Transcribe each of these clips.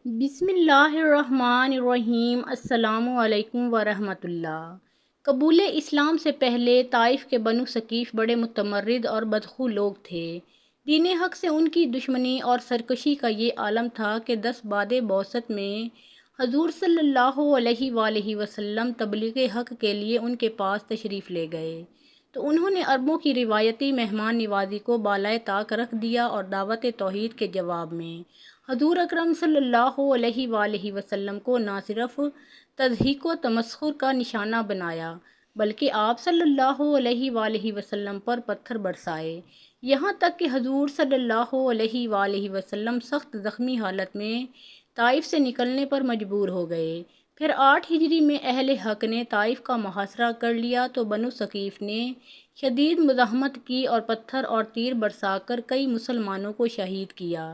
بسم اللہ الرحمن الرحیم۔ السلام علیکم ورحمۃ اللہ۔ قبول اسلام سے پہلے طائف کے بنو ثقیف بڑے متمرد اور بدخو لوگ تھے۔ دین حق سے ان کی دشمنی اور سرکشی کا یہ عالم تھا کہ 10 بعد بعثت میں حضور صلی اللہ علیہ وآلہ وسلم تبلیغ حق کے لیے ان کے پاس تشریف لے گئے تو انہوں نے عربوں کی روایتی مہمان نوازی کو بالائے طاق رکھ دیا اور دعوت توحید کے جواب میں حضور اکرم صلی اللہ علیہ وآلہ وسلم کو نہ صرف تضحیک و تمسخر کا نشانہ بنایا بلکہ آپ صلی اللہ علیہ وآلہ وسلم پر پتھر برسائے، یہاں تک کہ حضور صلی اللہ علیہ وآلہ وسلم سخت زخمی حالت میں طائف سے نکلنے پر مجبور ہو گئے۔ پھر 8 ہجری میں اہل حق نے طائف کا محاصرہ کر لیا تو بنو ثقیف نے شدید مزاحمت کی اور پتھر اور تیر برسا کر کئی مسلمانوں کو شہید کیا۔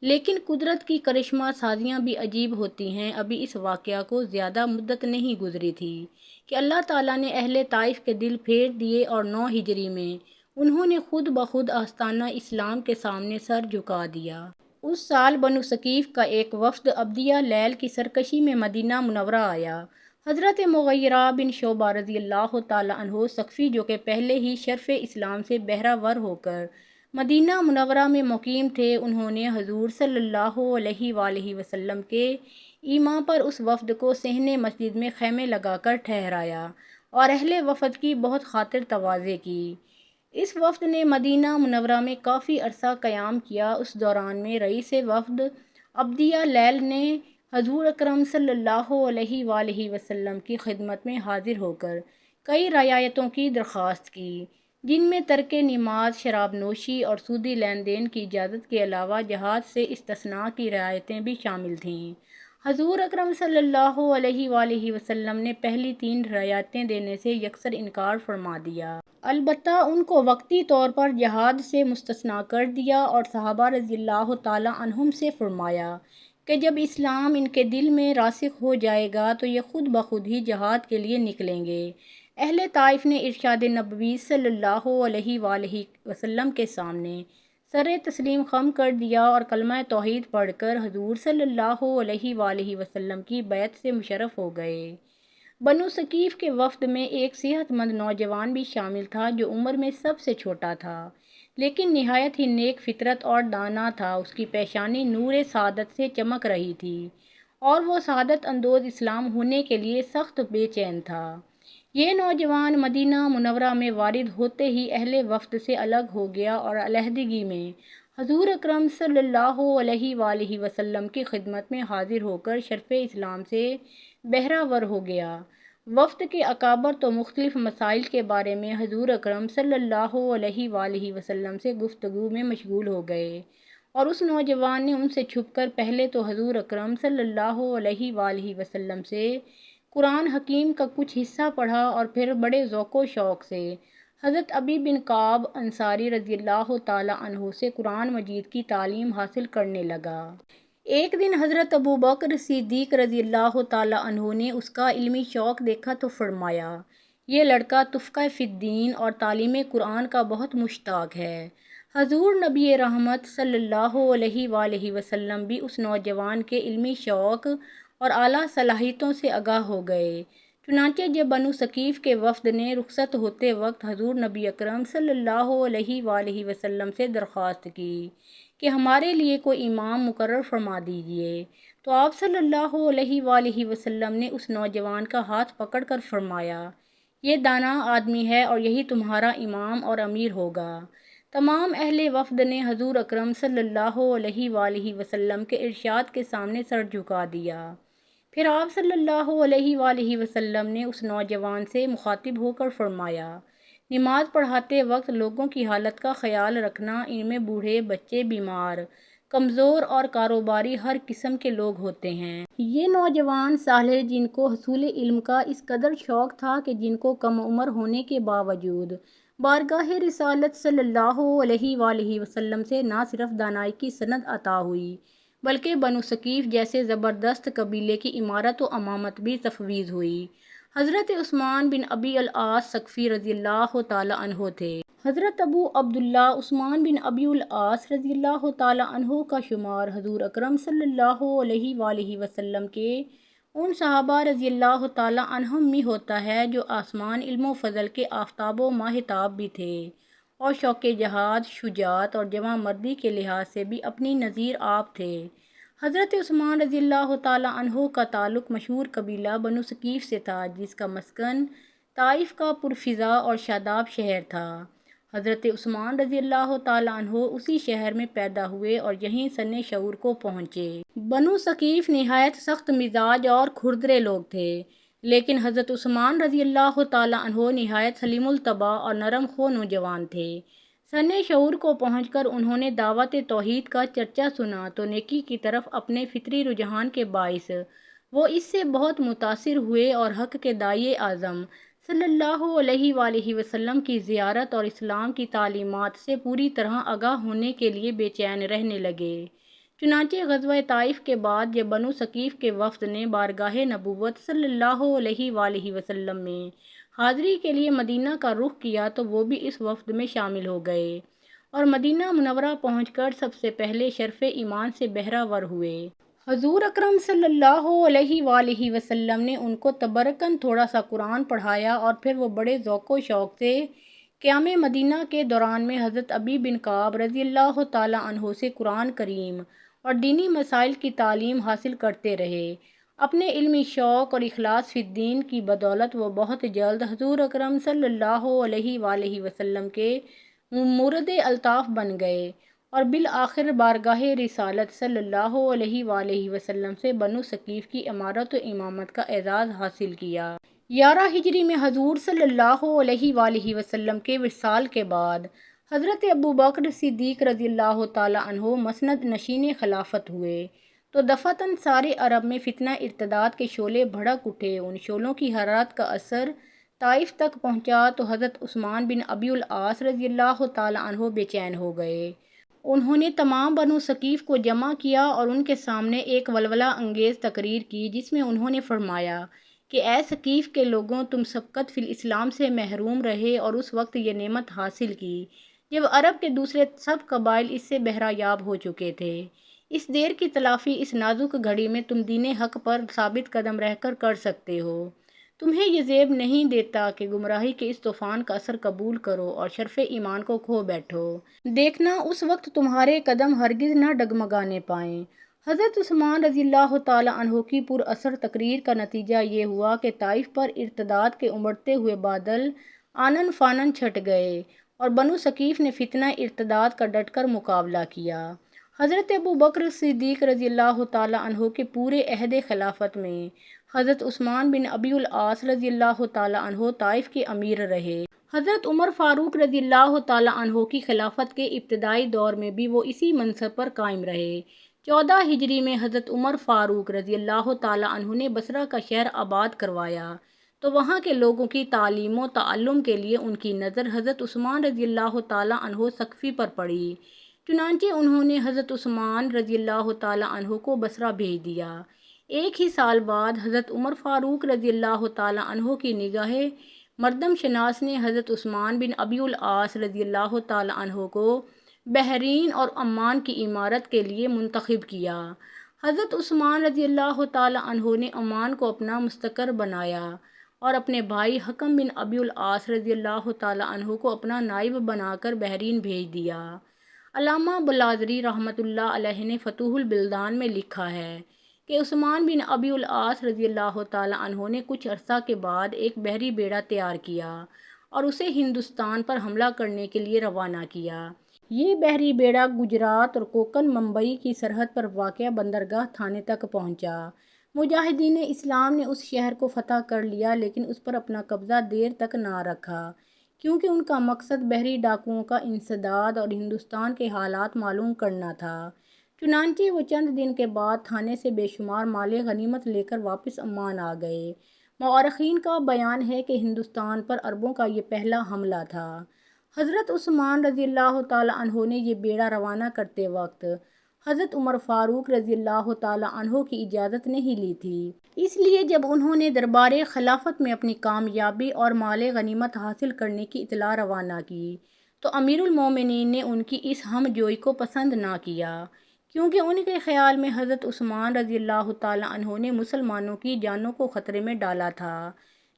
لیکن قدرت کی کرشمہ سازیاں بھی عجیب ہوتی ہیں۔ ابھی اس واقعہ کو زیادہ مدت نہیں گزری تھی کہ اللہ تعالیٰ نے اہل طائف کے دل پھیر دیے اور 9 ہجری میں انہوں نے خود بخود آستانہ اسلام کے سامنے سر جھکا دیا۔ اس سال بنو ثقیف کا ایک وفد عبدیہ لیل کی سرکشی میں مدینہ منورہ آیا۔ حضرت مغیرہ بن شعبہ رضی اللہ تعالیٰ عنہ ثقفی، جو کہ پہلے ہی شرف اسلام سے بہرہ ور ہو کر مدینہ منورہ میں مقیم تھے، انہوں نے حضور صلی اللہ علیہ وآلہ وسلم کے ایما پر اس وفد کو صحن مسجد میں خیمے لگا کر ٹھہرایا اور اہل وفد کی بہت خاطر تواضع کی۔ اس وفد نے مدینہ منورہ میں کافی عرصہ قیام کیا۔ اس دوران میں رئیس وفد عبدیہ لیل نے حضور اکرم صلی اللہ علیہ وآلہ وسلم کی خدمت میں حاضر ہو کر کئی رعایتوں کی درخواست کی، جن میں ترک نماز، شراب نوشی اور سودی لین دین کی اجازت کے علاوہ جہاد سے استثناء کی رعایتیں بھی شامل تھیں۔ حضور اکرم صلی اللہ علیہ وآلہ وسلم نے پہلی 3 رعایتیں دینے سے یکسر انکار فرما دیا۔ البتہ ان کو وقتی طور پر جہاد سے مستثنیٰ کر دیا اور صحابہ رضی اللہ تعالیٰ عنہم سے فرمایا کہ جب اسلام ان کے دل میں راسخ ہو جائے گا تو یہ خود بخود ہی جہاد کے لیے نکلیں گے۔ اہل طائف نے ارشاد نبوی صلی اللہ علیہ وآلہ وسلم کے سامنے سر تسلیم خم کر دیا اور کلمہ توحید پڑھ کر حضور صلی اللہ علیہ وآلہ وسلم کی بیعت سے مشرف ہو گئے۔ بنو ثقیف کے وفد میں ایک صحت مند نوجوان بھی شامل تھا جو عمر میں سب سے چھوٹا تھا، لیکن نہایت ہی نیک فطرت اور دانا تھا۔ اس کی پیشانی نور سعادت سے چمک رہی تھی اور وہ سعادت اندوز اسلام ہونے کے لیے سخت بے چین تھا۔ یہ نوجوان مدینہ منورہ میں وارد ہوتے ہی اہل وفد سے الگ ہو گیا اور علیحدگی میں حضور اکرم صلی اللہ علیہ وآلہ وسلم کی خدمت میں حاضر ہو کر شرف اسلام سے بہرہ ور ہو گیا۔ وفد کے اکابر تو مختلف مسائل کے بارے میں حضور اکرم صلی اللہ علیہ وآلہ وسلم سے گفتگو میں مشغول ہو گئے اور اس نوجوان نے ان سے چھپ کر پہلے تو حضور اکرم صلی اللہ علیہ وآلہ وسلم سے قرآن حکیم کا کچھ حصہ پڑھا اور پھر بڑے ذوق و شوق سے حضرت ابی بن کعب انصاری رضی اللہ تعالیٰ عنہ سے قرآن مجید کی تعلیم حاصل کرنے لگا۔ ایک دن حضرت ابوبکر صدیق رضی اللہ تعالیٰ عنہ نے اس کا علمی شوق دیکھا تو فرمایا، یہ لڑکا تفقہ فی الدین اور تعلیم قرآن کا بہت مشتاق ہے۔ حضور نبی رحمت صلی اللہ علیہ وآلہ وسلم بھی اس نوجوان کے علمی شوق اور اعلیٰ صلاحیتوں سے آگاہ ہو گئے۔ چنانچہ جب بنو ثقیف کے وفد نے رخصت ہوتے وقت حضور نبی اکرم صلی اللہ علیہ وآلہ وسلم سے درخواست کی کہ ہمارے لیے کوئی امام مقرر فرما دیجیے، تو آپ صلی اللہ علیہ وآلہ وسلم نے اس نوجوان کا ہاتھ پکڑ کر فرمایا، یہ دانا آدمی ہے اور یہی تمہارا امام اور امیر ہوگا۔ تمام اہل وفد نے حضور اکرم صلی اللہ علیہ وآلہ وسلم کے ارشاد کے سامنے سر جھکا دیا۔ پھر آپ صلی اللہ علیہ وآلہ وسلم نے اس نوجوان سے مخاطب ہو کر فرمایا، نماز پڑھاتے وقت لوگوں کی حالت کا خیال رکھنا، ان میں بوڑھے، بچے، بیمار، کمزور اور کاروباری ہر قسم کے لوگ ہوتے ہیں۔ یہ نوجوان صالح جن کو حصول علم کا اس قدر شوق تھا کہ جن کو کم عمر ہونے کے باوجود بارگاہ رسالت صلی اللہ علیہ وآلہ وسلم سے نہ صرف دانائی کی سند عطا ہوئی بلکہ بنو ثقیف جیسے زبردست قبیلے کی امارت و امامت بھی تفویض ہوئی۔ حضرت عثمان بن ابی العاص ثقفی رضی اللہ تعالیٰ عنہ تھے۔ حضرت ابو عبداللہ عثمان بن ابی العاص رضی اللہ تعالیٰ عنہ کا شمار حضور اکرم صلی اللہ علیہ وآلہ وسلم کے ان صحابہ رضی اللہ تعالیٰ عنہم میں ہوتا ہے جو آسمان علم و فضل کے آفتاب و ماہتاب بھی تھے اور شوق جہاد، شجاعت اور جواں مردی کے لحاظ سے بھی اپنی نظیر آپ تھے۔ حضرت عثمان رضی اللہ تعالیٰ عنہ کا تعلق مشہور قبیلہ بنو ثقیف سے تھا جس کا مسکن طائف کا پرفضا اور شاداب شہر تھا۔ حضرت عثمان رضی اللہ تعالیٰ عنہ اسی شہر میں پیدا ہوئے اور یہیں سن شعور کو پہنچے۔ بنو ثقیف نہایت سخت مزاج اور کھردرے لوگ تھے، لیکن حضرت عثمان رضی اللہ تعالیٰ عنہ نہایت سلیم الطبع اور نرم خو نوجوان تھے۔ سن شعور کو پہنچ کر انہوں نے دعوت توحید کا چرچا سنا تو نیکی کی طرف اپنے فطری رجحان کے باعث وہ اس سے بہت متاثر ہوئے اور حق کے داعی اعظم صلی اللہ علیہ وآلہ وسلم کی زیارت اور اسلام کی تعلیمات سے پوری طرح آگاہ ہونے کے لیے بے چین رہنے لگے۔ چنانچہ غزوہ طائف کے بعد جب بنو ثقیف کے وفد نے بارگاہ نبوت صلی اللہ علیہ وآلہ وسلم میں حاضری کے لیے مدینہ کا رخ کیا تو وہ بھی اس وفد میں شامل ہو گئے اور مدینہ منورہ پہنچ کر سب سے پہلے شرف ایمان سے بہرہ ور ہوئے۔ حضور اکرم صلی اللہ علیہ وآلہ وسلم نے ان کو تبرکاً تھوڑا سا قرآن پڑھایا اور پھر وہ بڑے ذوق و شوق سے قیام مدینہ کے دوران میں حضرت ابی بن کعب رضی اللہ تعالیٰ عنہ سے قرآن کریم اور دینی مسائل کی تعلیم حاصل کرتے رہے۔ اپنے علمی شوق اور اخلاص فی الدین کی بدولت وہ بہت جلد حضور اکرم صلی اللہ علیہ وآلہ وسلم کے مورد الطاف بن گئے اور بالآخر بارگاہ رسالت صلی اللہ علیہ وآلہ وسلم سے بنو ثقیف کی امارت و امامت کا اعزاز حاصل کیا۔ 11 ہجری میں حضور صلی اللہ علیہ وآلہ وسلم کے وصال کے بعد حضرت ابوبکر صدیق رضی اللہ تعالیٰ عنہ مسند نشین خلافت ہوئے تو دفعتاً سارے عرب میں فتنہ ارتداد کے شعلے بھڑک اٹھے۔ ان شعلوں کی حرارت کا اثر طائف تک پہنچا تو حضرت عثمان بن ابی العاص رضی اللہ تعالیٰ عنہ بے چین ہو گئے۔ انہوں نے تمام بنو ثقیف کو جمع کیا اور ان کے سامنے ایک ولولہ انگیز تقریر کی جس میں انہوں نے فرمایا کہ اے ثقیف کے لوگوں، تم سبقت فی الاسلام سے محروم رہے اور اس وقت یہ نعمت حاصل کی جب عرب کے دوسرے سب قبائل اس سے بہرہ یاب ہو چکے تھے۔ اس دیر کی تلافی اس نازک گھڑی میں تم دین حق پر ثابت قدم رہ کر سکتے ہو۔ تمہیں یہ زیب نہیں دیتا کہ گمراہی کے اس طوفان کا اثر قبول کرو اور شرف ایمان کو کھو بیٹھو۔ دیکھنا اس وقت تمہارے قدم ہرگز نہ ڈگمگانے پائیں۔ حضرت عثمان رضی اللہ تعالیٰ عنہ کی پر اثر تقریر کا نتیجہ یہ ہوا کہ طائف پر ارتداد کے امڑتے ہوئے بادل آنن فانن چھٹ گئے اور بنو ثقیف نے فتنہ ارتداد کا ڈٹ کر مقابلہ کیا۔ حضرت ابوبکر صدیق رضی اللہ تعالیٰ عنہ کے پورے عہد خلافت میں حضرت عثمان بن ابی العاص رضی اللہ تعالیٰ عنہ طائف کے امیر رہے۔ حضرت عمر فاروق رضی اللہ تعالیٰ عنہ کی خلافت کے ابتدائی دور میں بھی وہ اسی منصب پر قائم رہے۔ 14 ہجری میں حضرت عمر فاروق رضی اللہ تعالیٰ عنہ نے بصرہ کا شہر آباد کروایا تو وہاں کے لوگوں کی تعلیم و تعلم کے لیے ان کی نظر حضرت عثمان رضی اللہ تعالیٰ عنہ ثقفی پر پڑی۔ چنانچہ انہوں نے حضرت عثمان رضی اللہ تعالیٰ عنہ کو بصرہ بھیج دیا۔ ایک ہی سال بعد حضرت عمر فاروق رضی اللہ تعالیٰ عنہ کی نگاہ مردم شناس نے حضرت عثمان بن ابی العاص رضی اللہ تعالیٰ عنہ کو بحرین اور عمان کی امارت کے لیے منتخب کیا۔ حضرت عثمان رضی اللہ تعالیٰ عنہ نے عمان کو اپنا مستقر بنایا اور اپنے بھائی حکم بن ابی العاص رضی اللہ تعالیٰ عنہ کو اپنا نائب بنا کر بحرین بھیج دیا۔ علامہ بلازری رحمۃ اللہ علیہ نے فتوح البلدان میں لکھا ہے کہ عثمان بن ابی العاص رضی اللہ تعالیٰ عنہ نے کچھ عرصہ کے بعد ایک بحری بیڑا تیار کیا اور اسے ہندوستان پر حملہ کرنے کے لیے روانہ کیا۔ یہ بحری بیڑا گجرات اور کوکن ممبئی کی سرحد پر واقع بندرگاہ تھانے تک پہنچا۔ مجاہدین اسلام نے اس شہر کو فتح کر لیا لیکن اس پر اپنا قبضہ دیر تک نہ رکھا کیونکہ ان کا مقصد بحری ڈاکوؤں کا انسداد اور ہندوستان کے حالات معلوم کرنا تھا۔ چنانچہ وہ چند دن کے بعد تھانے سے بے شمار مال غنیمت لے کر واپس عمان آ گئے۔ مورخین کا بیان ہے کہ ہندوستان پر عربوں کا یہ پہلا حملہ تھا۔ حضرت عثمان رضی اللہ تعالیٰ عنہ نے یہ بیڑا روانہ کرتے وقت حضرت عمر فاروق رضی اللہ تعالیٰ عنہ کی اجازت نہیں لی تھی۔ اس لیے جب انہوں نے دربار خلافت میں اپنی کامیابی اور مال غنیمت حاصل کرنے کی اطلاع روانہ کی تو امیر المومنین نے ان کی اس ہم جوئی کو پسند نہ کیا، کیونکہ ان کے خیال میں حضرت عثمان رضی اللہ تعالیٰ عنہ نے مسلمانوں کی جانوں کو خطرے میں ڈالا تھا۔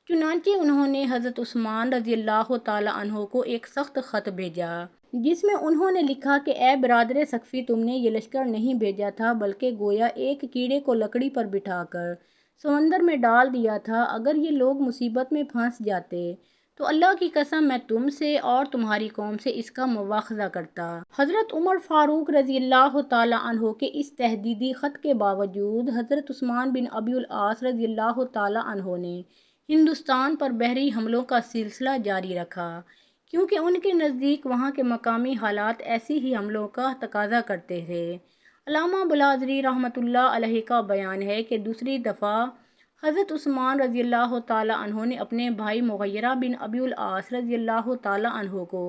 چنانچہ انہوں نے حضرت عثمان رضی اللہ تعالیٰ عنہ کو ایک سخت خط بھیجا، جس میں انہوں نے لکھا کہ اے برادر ثقفی، تم نے یہ لشکر نہیں بھیجا تھا بلکہ گویا ایک کیڑے کو لکڑی پر بٹھا کر سمندر میں ڈال دیا تھا۔ اگر یہ لوگ مصیبت میں پھنس جاتے تو اللہ کی قسم میں تم سے اور تمہاری قوم سے اس کا مواخذہ کرتا۔ حضرت عمر فاروق رضی اللہ تعالیٰ عنہ کے اس تحدیدی خط کے باوجود حضرت عثمان بن ابی العاص رضی اللہ تعالیٰ عنہ نے ہندوستان پر بحری حملوں کا سلسلہ جاری رکھا، کیونکہ ان کے نزدیک وہاں کے مقامی حالات ایسی ہی حملوں کا تقاضا کرتے تھے۔ علامہ بلازری رحمۃ اللہ علیہ کا بیان ہے کہ دوسری دفعہ حضرت عثمان رضی اللہ تعالیٰ عنہ نے اپنے بھائی مغیرہ بن ابی العاص رضی اللہ تعالیٰ عنہ کو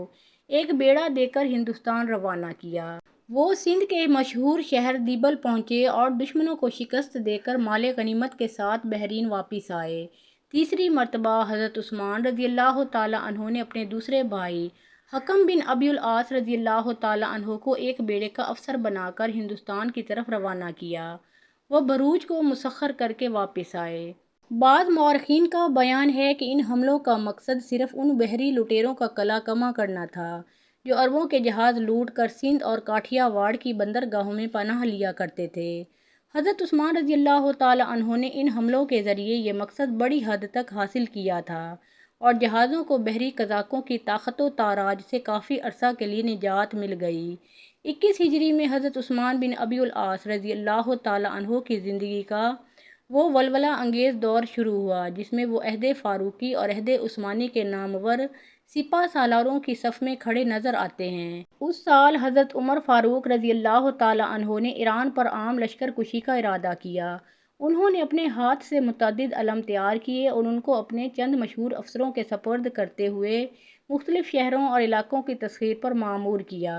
ایک بیڑا دے کر ہندوستان روانہ کیا۔ وہ سندھ کے مشہور شہر دیبل پہنچے اور دشمنوں کو شکست دے کر مال غنیمت کے ساتھ بحرین واپس آئے۔ تیسری مرتبہ حضرت عثمان رضی اللہ تعالیٰ عنہ نے اپنے دوسرے بھائی حکم بن ابی العاص رضی اللہ تعالیٰ عنہ کو ایک بیڑے کا افسر بنا کر ہندوستان کی طرف روانہ کیا۔ وہ بھروچ کو مسخر کر کے واپس آئے۔ بعض مورخین کا بیان ہے کہ ان حملوں کا مقصد صرف ان بحری لٹیروں کا قلع کما کرنا تھا جو عربوں کے جہاز لوٹ کر سندھ اور کاٹھیا واڑ کی بندرگاہوں میں پناہ لیا کرتے تھے۔ حضرت عثمان رضی اللہ تعالیٰ عنہ نے ان حملوں کے ذریعے یہ مقصد بڑی حد تک حاصل کیا تھا اور جہازوں کو بحری قزاقوں کی طاقت و تاراج سے کافی عرصہ کے لیے نجات مل گئی۔ 21 ہجری میں حضرت عثمان بن ابی العاص رضی اللہ تعالیٰ عنہ کی زندگی کا وہ ولولہ انگیز دور شروع ہوا جس میں وہ عہد فاروقی اور عہد عثمانی کے نامور سپہ سالاروں کی صف میں کھڑے نظر آتے ہیں۔ اس سال حضرت عمر فاروق رضی اللہ تعالیٰ عنہ نے ایران پر عام لشکر کشی کا ارادہ کیا۔ انہوں نے اپنے ہاتھ سے متعدد علم تیار کیے اور ان کو اپنے چند مشہور افسروں کے سپرد کرتے ہوئے مختلف شہروں اور علاقوں کی تسخیر پر مامور کیا۔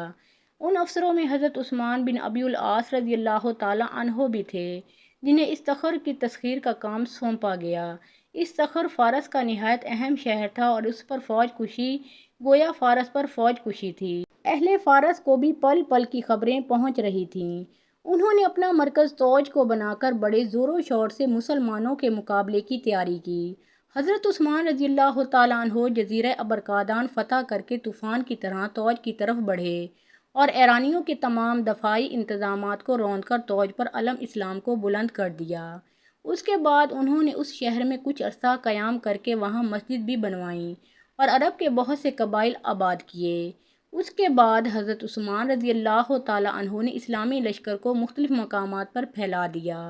ان افسروں میں حضرت عثمان بن ابی العاص رضی اللہ تعالیٰ عنہ بھی تھے، جنہیں اس تخر کی تسخیر کا کام سونپا گیا۔ اس تخر فارس کا نہایت اہم شہر تھا اور اس پر فوج کشی گویا فارس پر فوج کشی تھی۔ اہل فارس کو بھی پل پل کی خبریں پہنچ رہی تھیں۔ انہوں نے اپنا مرکز توج کو بنا کر بڑے زور و شور سے مسلمانوں کے مقابلے کی تیاری کی۔ حضرت عثمان رضی اللہ تعالیٰ عنہ جزیرہ ابرقادان فتح کر کے طوفان کی طرح توج کی طرف بڑھے اور ایرانیوں کے تمام دفاعی انتظامات کو روند کر توج پر علم اسلام کو بلند کر دیا۔ اس کے بعد انہوں نے اس شہر میں کچھ عرصہ قیام کر کے وہاں مسجد بھی بنوائیں اور عرب کے بہت سے قبائل آباد کیے۔ اس کے بعد حضرت عثمان رضی اللہ تعالیٰ عنہ نے اسلامی لشکر کو مختلف مقامات پر پھیلا دیا۔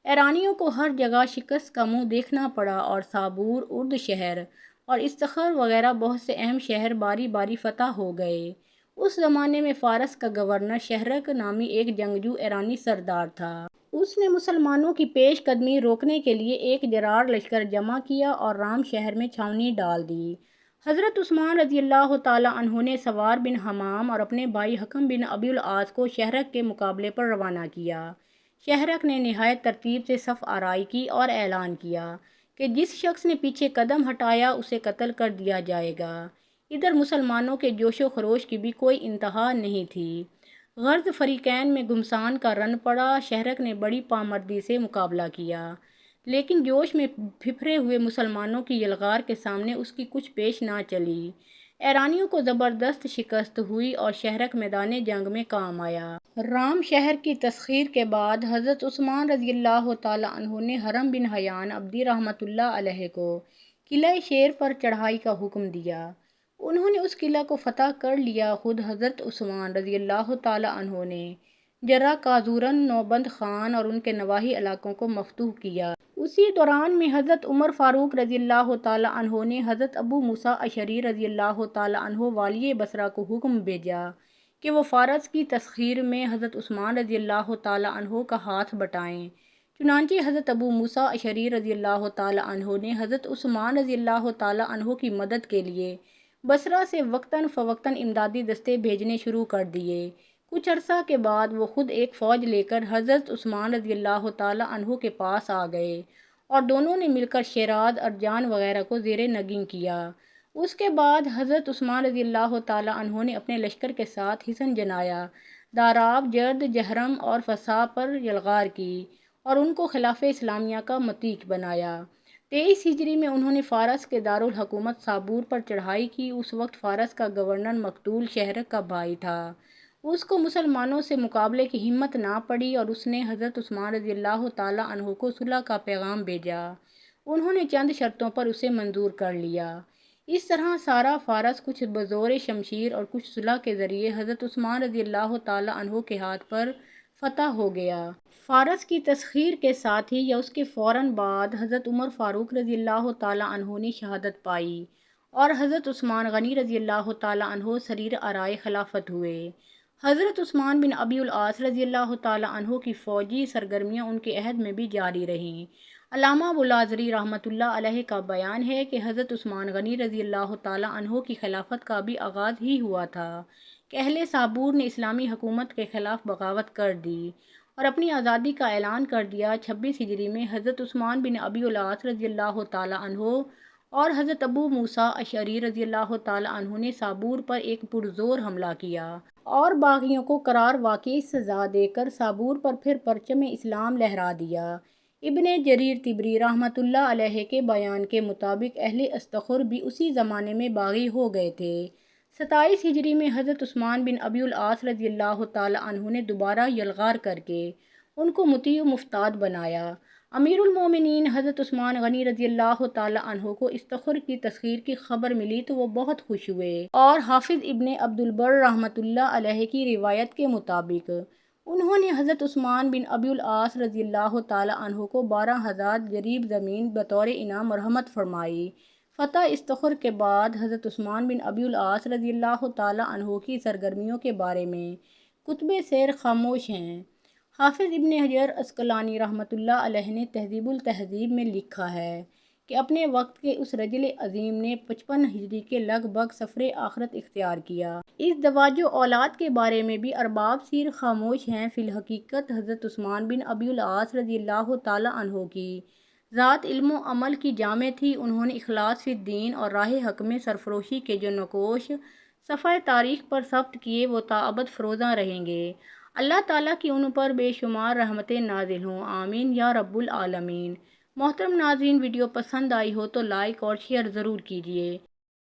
ایرانیوں کو ہر جگہ شکست کا منہ دیکھنا پڑا اور صابور، ارد شہر اور استخر وغیرہ بہت سے اہم شہر باری باری فتح ہو گئے۔ اس زمانے میں فارس کا گورنر شہرک نامی ایک جنگجو ایرانی سردار تھا۔ اس نے مسلمانوں کی پیش قدمی روکنے کے لیے ایک جرار لشکر جمع کیا اور رام شہر میں چھاؤنی ڈال دی۔ حضرت عثمان رضی اللہ تعالیٰ عنہ نے سوار بن حمام اور اپنے بھائی حکم بن ابی العاص کو شہرک کے مقابلے پر روانہ کیا۔ شہرک نے نہایت ترتیب سے صف آرائی کی اور اعلان کیا کہ جس شخص نے پیچھے قدم ہٹایا اسے قتل کر دیا جائے گا۔ ادھر مسلمانوں کے جوش و خروش کی بھی کوئی انتہا نہیں تھی۔ غرض فریقین میں گھمسان کا رن پڑا۔ شہرک نے بڑی پامردی سے مقابلہ کیا، لیکن جوش میں پھپھرے ہوئے مسلمانوں کی یلغار کے سامنے اس کی کچھ پیش نہ چلی۔ ایرانیوں کو زبردست شکست ہوئی اور شہرک میدان جنگ میں کام آیا۔ رام شہر کی تسخیر کے بعد حضرت عثمان رضی اللہ تعالیٰ عنہ نے حرم بن حیان عبدی رحمۃ اللہ علیہ کو قلعہ شیر پر چڑھائی کا حکم دیا۔ انہوں نے اس قلعہ کو فتح کر لیا۔ خود حضرت عثمان رضی اللہ تعالیٰ عنہ نے جرہ قازورن، نوبند خان اور ان کے نواحی علاقوں کو مفتوح کیا۔ اسی دوران میں حضرت عمر فاروق رضی اللہ تعالیٰ عنہ نے حضرت ابو موسیٰ اشعری رضی اللہ تعالیٰ عنہ والی بصرہ کو حکم بھیجا کہ وہ فارس کی تسخیر میں حضرت عثمان رضی اللہ تعالیٰ عنہ کا ہاتھ بٹائیں۔ چنانچہ حضرت ابو موسیٰ اشعری رضی اللہ تعالیٰ عنہ نے حضرت عثمان رضی اللہ تعالیٰ عنہ کی مدد کے لیے بصرہ سے وقتاً فوقتاً امدادی دستے بھیجنے شروع کر دیے۔ کچھ عرصہ کے بعد وہ خود ایک فوج لے کر حضرت عثمان رضی اللہ تعالیٰ عنہ کے پاس آ گئے اور دونوں نے مل کر شیراز، ارجان وغیرہ کو زیر نگین کیا اس کے بعد حضرت عثمان رضی اللہ تعالیٰ عنہ نے اپنے لشکر کے ساتھ حصن جنایا، داراب، جرد، جہرم اور فسا پر یلغار کی اور ان کو خلافہ اسلامیہ کا مطیع بنایا۔ 23 ہجری میں انہوں نے فارس کے دارالحکومت صابور پر چڑھائی کی۔ اس وقت فارس کا گورنر مقتول شہرک کا بھائی تھا۔ اس کو مسلمانوں سے مقابلے کی ہمت نہ پڑی اور اس نے حضرت عثمان رضی اللہ تعالیٰ عنہ کو صلح کا پیغام بھیجا۔ انہوں نے چند شرطوں پر اسے منظور کر لیا۔ اس طرح سارا فارس کچھ بزور شمشیر اور کچھ صلح کے ذریعے حضرت عثمان رضی اللہ تعالیٰ عنہ کے ہاتھ پر فتح ہو گیا۔ فارس کی تسخیر کے ساتھ ہی یا اس کے فوراً بعد حضرت عمر فاروق رضی اللہ تعالیٰ عنہ نے شہادت پائی اور حضرت عثمان غنی رضی اللہ تعالیٰ عنہ سریر آرائے خلافت ہوئے۔ حضرت عثمان بن ابی العاص رضی اللہ تعالیٰ عنہ کی فوجی سرگرمیاں ان کے عہد میں بھی جاری رہیں۔ علامہ ابوالعزری رحمۃ اللہ علیہ کا بیان ہے کہ حضرت عثمان غنی رضی اللہ تعالیٰ عنہ کی خلافت کا بھی آغاز ہی ہوا تھا کہ اہل صابور نے اسلامی حکومت کے خلاف بغاوت کر دی اور اپنی آزادی کا اعلان کر دیا۔ 26 ہجری میں حضرت عثمان بن ابی العاص رضی اللہ تعالیٰ عنہ اور حضرت ابو موسیٰ اشعری رضی اللہ تعالیٰ عنہ نے صابور پر ایک پرزور حملہ کیا اور باغیوں کو قرار واقعی سزا دے کر صابور پر پھر پرچم اسلام لہرا دیا۔ ابن جریر طبری رحمۃ اللہ علیہ کے بیان کے مطابق اہل استخر بھی اسی زمانے میں باغی ہو گئے تھے۔ 27 ہجری میں حضرت عثمان بن ابی العاص رضی اللہ تعالیٰ عنہ نے دوبارہ یلغار کر کے ان کو مطیع و مفتاد بنایا۔ امیر المومنین حضرت عثمان غنی رضی اللہ تعالیٰ عنہ کو استخر کی تسخیر کی خبر ملی تو وہ بہت خوش ہوئے اور حافظ ابن عبد البر رحمۃ اللہ علیہ کی روایت کے مطابق انہوں نے حضرت عثمان بن ابی العاص رضی اللہ تعالیٰ عنہ کو 12,000 جریب زمین بطور انعام مرحمت فرمائی۔ فتح استخر کے بعد حضرت عثمان بن ابی العاص رضی اللہ تعالیٰ عنہ کی سرگرمیوں کے بارے میں کتب سیر خاموش ہیں۔ حافظ ابن حجر عسقلانی رحمۃ اللہ علیہ نے تہذیب التہذیب میں لکھا ہے کہ اپنے وقت کے اس رجل عظیم نے 55 ہجری کے لگ بھگ سفر آخرت اختیار کیا۔ اس زواج و اولاد کے بارے میں بھی ارباب سیر خاموش ہیں۔ فی الحقیقت حضرت عثمان بن ابی العاص رضی اللہ تعالیٰ عنہ کی ذات علم و عمل کی جامع تھی۔ انہوں نے اخلاص فی الدین اور راہ حق میں سرفروشی کے جو نقوش صفحہ تاریخ پر ثبت کیے وہ تا ابد فروزاں رہیں گے۔ اللہ تعالیٰ کی ان پر بے شمار رحمتیں نازل ہوں، آمین یا رب العالمین۔ محترم ناظرین، ویڈیو پسند آئی ہو تو لائک اور شیئر ضرور کیجیے۔